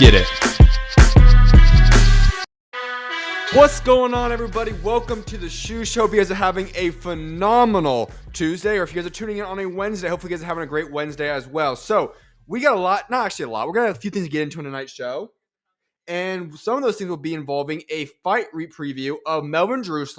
get it. What's going on, everybody? Welcome to the SchuZ Show. If you guys are having a phenomenal Tuesday, or if you guys are tuning in on a Wednesday, hopefully you guys are having a great Wednesday as well. So we got a lot, not actually a lot. We're going to have a few things to get into in tonight's show. And some of those things will be involving a fight preview of Melvin versus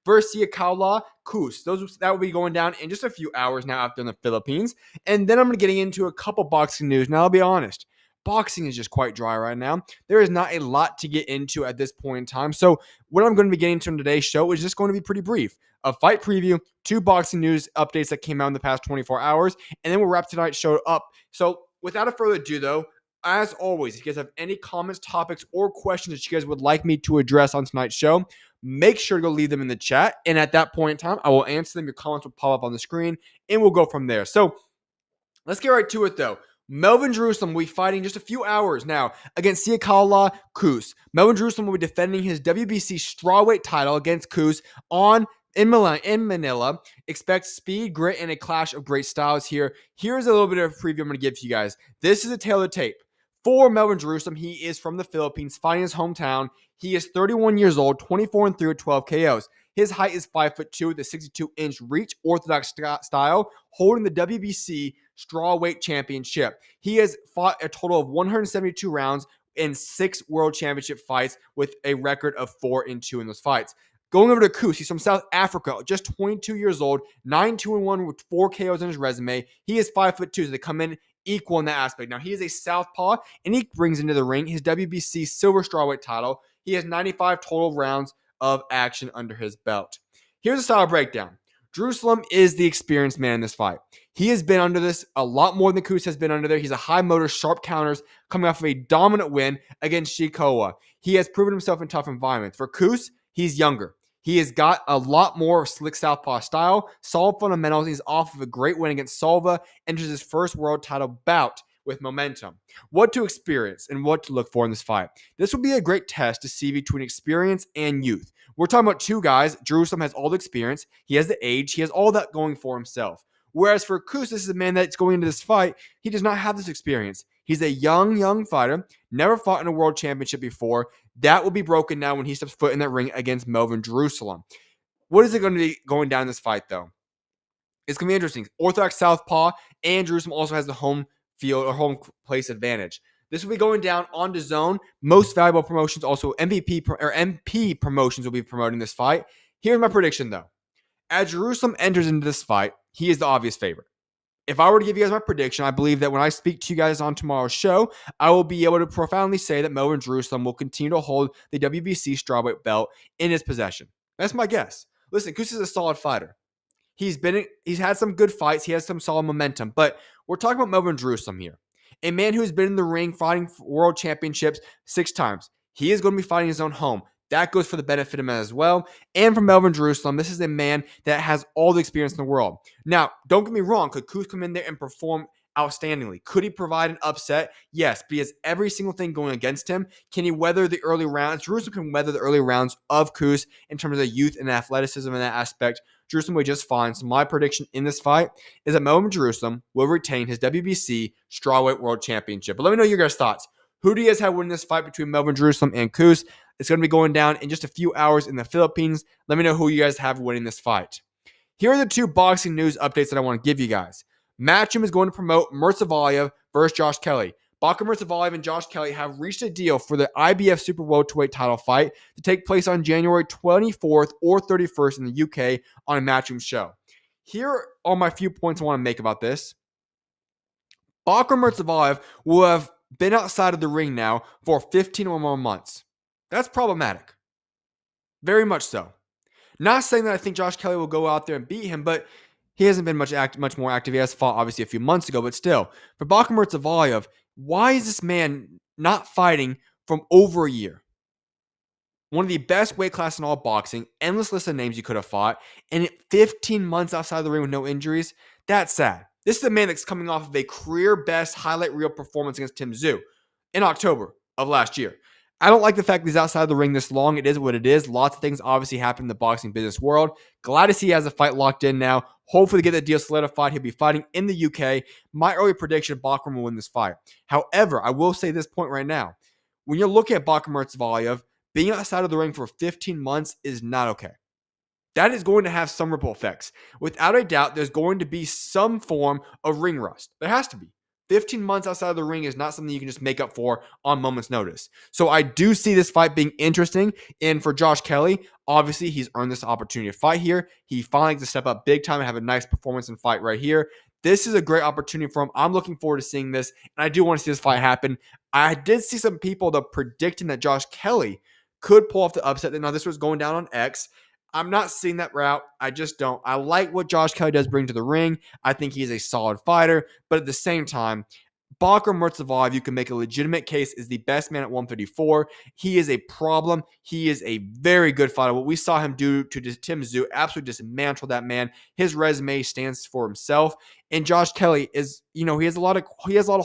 Siyakholwa Kuse. That will be going down in just a few hours now after in the Philippines. And then I'm going to get into a couple boxing news. Now, I'll be honest. Boxing is just quite dry right now. There is not a lot to get into at this point in time. So what I'm going to be getting to in today's show is just going to be pretty brief. A fight preview, 2 boxing news updates that came out in the past 24 hours, and then we'll wrap tonight's show up. So without a further ado, though, as always, if you guys have any comments, topics, or questions that you guys would like me to address on tonight's show, make sure to go leave them in the chat. And at that point in time, I will answer them. Your comments will pop up on the screen, and we'll go from there. So let's get right to it, though. Melvin will be fighting just a few hours now against Siyakholwa Kuse. Melvin will be defending his WBC strawweight title against Kuse in Manila. Expect speed, grit, and a clash of great styles here. Here's a little bit of a preview I'm going to give to you guys. This is a tale of the tape. For Melvin, he is from the Philippines, fighting his hometown. He is 31 years old, 24-3 with 12 KOs. His height is 5'2" with a 62-inch reach, orthodox style, holding the WBC strawweight championship. He has fought a total of 172 rounds in 6 world championship fights with a record of 4-2 in those fights. Going over to Kuse, he's from South Africa, just 22 years old, 9-2-1 with 4 KOs on his resume. He is 5'2", so they come in equal in that aspect. Now, he is a southpaw, and he brings into the ring his WBC silver strawweight title. He has 95 total rounds of action under his belt. Here's a style breakdown. Jerusalem is the experienced man in this fight. He has been under this a lot more than Kuse has been under there. He's a high motor, sharp counters, coming off of a dominant win against Siyakholwa. He has proven himself in tough environments. For Kuse, he's younger. He has got a lot more slick southpaw style, solid fundamentals. He's off of a great win against Salva, enters his first world title bout with momentum. What to experience and what to look for in this fight. This will be a great test to see between experience and youth. We're talking about 2 guys. Jerusalem has all the experience. He has the age. He has all that going for himself. Whereas for Kuse, this is a man that's going into this fight. He does not have this experience. He's a young fighter, never fought in a world championship before. That will be broken now when he steps foot in that ring against Melvin Jerusalem. What is it going to be going down in this fight, though? It's going to be interesting. Orthodox southpaw, and Jerusalem also has the home field or home place advantage. This will be going down on DAZN. Most Valuable Promotions, also MP Promotions, will be promoting this fight. Here's my prediction, though. As Jerusalem enters into this fight, he is the obvious favorite. If I were to give you guys my prediction, I believe that when I speak to you guys on tomorrow's show, I will be able to profoundly say that Melvin Jerusalem will continue to hold the WBC strawweight belt in his possession. That's my guess. Listen, Kuse is a solid fighter. He's had some good fights. He has some solid momentum. But we're talking about Melvin Jerusalem here. A man who has been in the ring fighting for world championships 6 times. He is going to be fighting his own home. That goes for the benefit of him as well. And for Melvin Jerusalem, this is a man that has all the experience in the world. Now, don't get me wrong. Could Kuse come in there and perform outstandingly? Could he provide an upset? Yes, but he has every single thing going against him. Can he weather the early rounds? Jerusalem can weather the early rounds of Kuse in terms of youth and athleticism in that aspect. Jerusalem will just fine. So my prediction in this fight is that Melvin Jerusalem will retain his WBC strawweight world championship. But let me know your guys' thoughts. Who do you guys have winning this fight between Melvin Jerusalem and Kuse? It's going to be going down in just a few hours in the Philippines. Let me know who you guys have winning this fight. Here are the 2 boxing news updates that I want to give you guys. Matchroom is going to promote Murtazaliev versus Josh Kelly. Bakhram Murtazaliev and Josh Kelly have reached a deal for the IBF Super Welterweight title fight to take place on January 24th or 31st in the UK on a Matchroom show. Here are my few points I want to make about this. Bakhram Murtazaliev will have been outside of the ring now for 15 or more months. That's problematic. Very much so. Not saying that I think Josh Kelly will go out there and beat him, but he hasn't been much more active. He has fought, obviously, a few months ago, but still. For Bakhram Murtazaliev, why is this man not fighting from over a year? One of the best weight class in all boxing, endless list of names you could have fought, and 15 months outside the ring with no injuries, that's sad. This is a man that's coming off of a career-best highlight reel performance against Tim Tszyu in October of last year. I don't like the fact that he's outside the ring this long. It is what it is. Lots of things obviously happen in the boxing business world. Glad to see he has a fight locked in now. Hopefully get the deal solidified. He'll be fighting in the UK. My early prediction, Bakhram will win this fight. However, I will say this point right now. when you're looking at Bakhram Murtazaliev, being outside of the ring for 15 months is not okay. That is going to have some ripple effects. Without a doubt, there's going to be some form of ring rust. There has to be. 15 months outside of the ring is not something you can just make up for on moment's notice. So I do see this fight being interesting. And for Josh Kelly, obviously he's earned this opportunity to fight here. He finally gets to step up big time and have a nice performance and fight right here. This is a great opportunity for him. I'm looking forward to seeing this, and I do want to see this fight happen. I did see some people predicting that Josh Kelly could pull off the upset. Now, this was going down on X. I'm not seeing that route. I just don't. I like what Josh Kelly does bring to the ring. I think he's a solid fighter. But at the same time, Bakhram Murtazaliev, you can make a legitimate case, is the best man at 134. He is a problem. He is a very good fighter. What we saw him do to Tim Tszyu, absolutely dismantle that man. His resume stands for himself. And Josh Kelly is, he has a lot of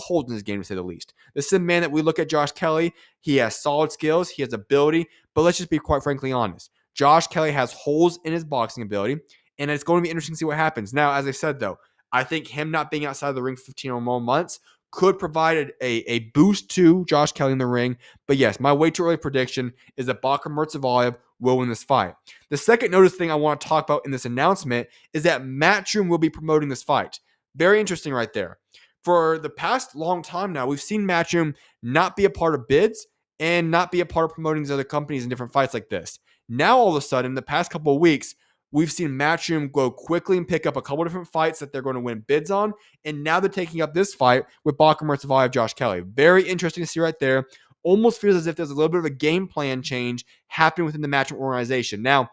holes in his game, to say the least. This is a man that we look at Josh Kelly. He has solid skills. He has ability. But let's just be quite frankly honest. Josh Kelly has holes in his boxing ability, and it's going to be interesting to see what happens. Now, as I said, though, I think him not being outside of the ring for 15 or more months could provide a boost to Josh Kelly in the ring. But yes, my way too early prediction is that Bakhram Murtazaliev will win this fight. The second notice thing I want to talk about in this announcement is that Matchroom will be promoting this fight. Very interesting right there. For the past long time now, we've seen Matchroom not be a part of bids and not be a part of promoting these other companies in different fights like this. Now, all of a sudden, the past couple of weeks, we've seen Matchroom go quickly and pick up a couple different fights that they're going to win bids on. And now they're taking up this fight with Bakhram Murtazaliev, Josh Kelly. Very interesting to see right there. Almost feels as if there's a little bit of a game plan change happening within the Matchroom organization. Now,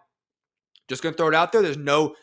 just going to throw it out there. This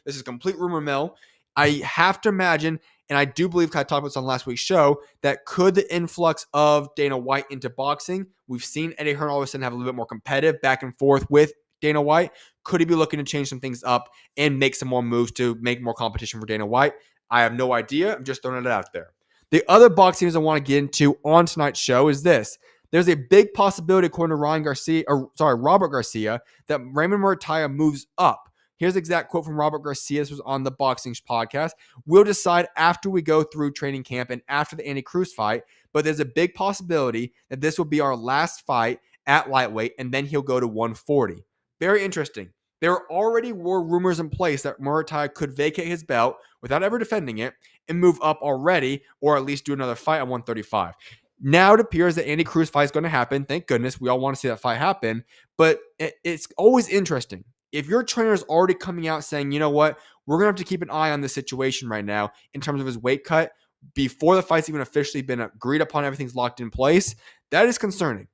is complete rumor mill. I have to imagine, and I do believe, I talked about this on last week's show, that could the influx of Dana White into boxing, we've seen Eddie Hearn all of a sudden have a little bit more competitive back and forth with Dana White. Could he be looking to change some things up and make some more moves to make more competition for Dana White? I have no idea. I'm just throwing it out there. The other boxing news I want to get into on tonight's show is this. There's a big possibility, according to Robert Garcia, that Raymond Muratalla moves up. Here's the exact quote from Robert Garcia. This was on the Boxing podcast. We'll decide after we go through training camp and after the Andy Cruz fight, but there's a big possibility that this will be our last fight at lightweight, and then he'll go to 140. Very interesting. There already were rumors in place that Muratalla could vacate his belt without ever defending it and move up already, or at least do another fight at 135. Now it appears that Andy Cruz fight is going to happen. Thank goodness. We all want to see that fight happen. But it's always interesting. If your trainer is already coming out saying, you know what, we're going to have to keep an eye on this situation right now in terms of his weight cut before the fight's even officially been agreed upon, everything's locked in place, that is concerning.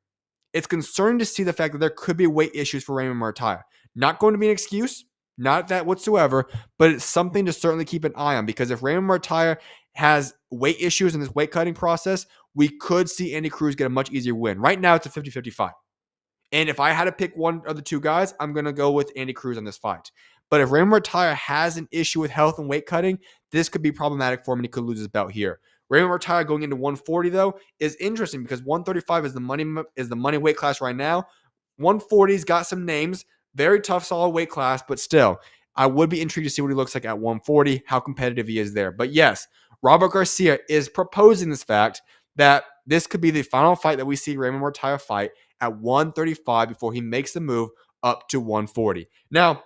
It's concerning to see the fact that there could be weight issues for Raymond Muratalla. Not going to be an excuse, not that whatsoever, but it's something to certainly keep an eye on, because if Raymond Muratalla has weight issues in this weight cutting process, we could see Andy Cruz get a much easier win. Right now, it's a 50-50 fight. And if I had to pick one of the two guys, I'm going to go with Andy Cruz on this fight. But if Raymond Muratalla has an issue with health and weight cutting, this could be problematic for him and he could lose his belt here. Raymond Muratalla going into 140, though, is interesting because 135 is the money weight class right now. 140's got some names. Very tough, solid weight class, but still, I would be intrigued to see what he looks like at 140, how competitive he is there. But yes, Robert Garcia is proposing this fact that this could be the final fight that we see Raymond Muratalla fight at 135 before he makes the move up to 140. Now,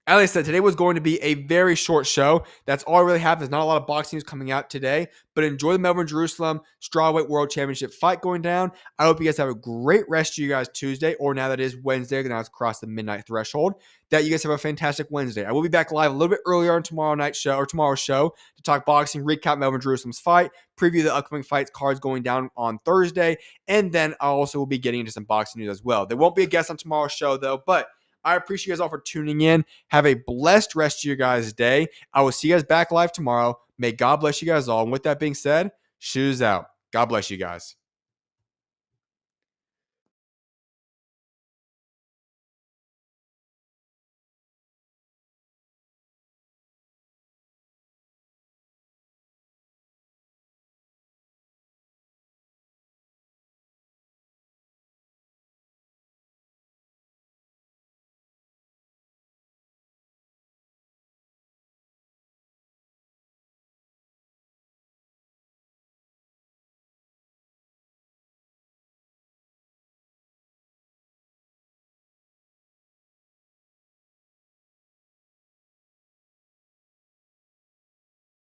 as I said, today was going to be a very short show. That's all I really have. There's not a lot of boxing news coming out today, but enjoy the Melvin Jerusalem Strawweight World Championship fight going down. I hope you guys have a great rest of you guys Tuesday, or now that is Wednesday, now it's crossed the midnight threshold, that you guys have a fantastic Wednesday. I will be back live a little bit earlier on tomorrow's show to talk boxing, recap Melvin Jerusalem's fight, preview the upcoming fights cards going down on Thursday, and then I also will be getting into some boxing news as well. There won't be a guest on tomorrow's show, though, but I appreciate you guys all for tuning in. Have a blessed rest of your guys' day. I will see you guys back live tomorrow. May God bless you guys all. And with that being said, SchuZ out. God bless you guys.